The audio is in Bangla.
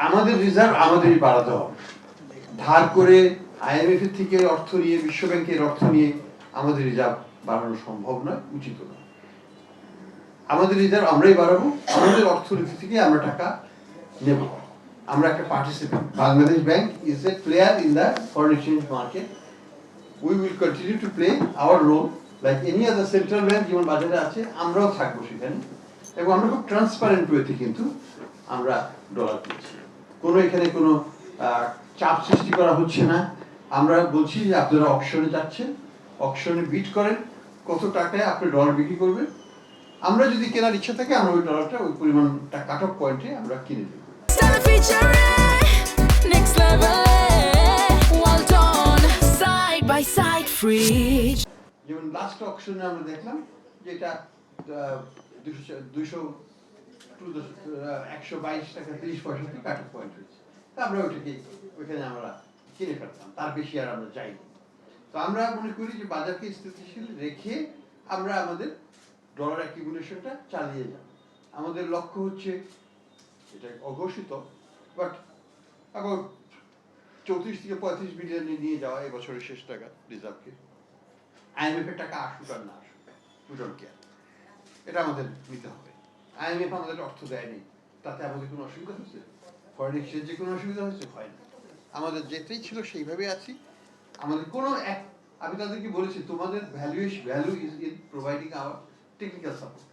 আমাদের রিজার্ভ আমাদেরই বাড়াতে হবে। ধার করে IMF এর থেকে অর্থ নিয়ে, বিশ্ব ব্যাংকের অর্থ নিয়ে আমাদের রিজার্ভ বাড়ানো সম্ভব নয়, উচিত নয়। আমাদের রিজার্ভ আমরাই বাড়াবো, আমাদের অর্থনীতি থেকে আমরা টাকা নেব। আমরা একটা participant. Bangladesh bank is a player in the foreign exchange market. We will continue to play our role like any other central bank যেমন বাজারে আছে, আমরাও থাকবো সেখানে। এবং আমরা খুব ট্রান্সপারেন্ট ওয়েতে কিন্তু আমরা ডলার কিনছি। কোনো এখানে কোনো চাপ সৃষ্টি করা হচ্ছে না। আমরা বলছি যে আপনারা অকশনে যাচ্ছেন, অকশনে বিট করেন, কত টাকায় আপনি ডলার বিক্রি করবেন। আমরা যদি কেনার ইচ্ছা থাকে আমরা ওই ডলারটা ওই পরিমাণটা কাট অফ পয়েন্টে আমরা কিনে দেব। যেমন লাস্ট অকশনে আমরা দেখলাম যে এটা 122 টাকা 30 পয়সাতে কাট অফ পয়েন্ট হয়েছে। তা আমরা ওইখানে আমরা কিনে ফেলতাম, তার বেশি আর আমরা চাইনি। তো আমরা মনে করি যে বাজারকে স্থিতিশীল রেখে আমরা আমাদের ডলার অ্যাকিউমুলেশনটা চালিয়ে যাব। আমাদের লক্ষ্য হচ্ছে, এটা অঘোষিত, বাট আবার 34 থেকে 35 বিলিয়নে নিয়ে যাওয়া এই বছরের শেষ টাকা রিজার্ভকে। IMF এর টাকা আসুক আর না আসুক, উই ডোন্ট কেয়ার, এটা আমাদের নিতে হবে। IMF আমাদের অর্থ দেয়নি, তাতে আমাদের কোনো অসুবিধা হচ্ছে? ফরেন এক্সচেঞ্জে কোনো অসুবিধা হচ্ছে? হয় না। আমাদের যেটাই ছিল সেইভাবে আছি। আমাদের কোনো আমি তাদেরকে বলেছি, তোমাদের value is in providing our technical support.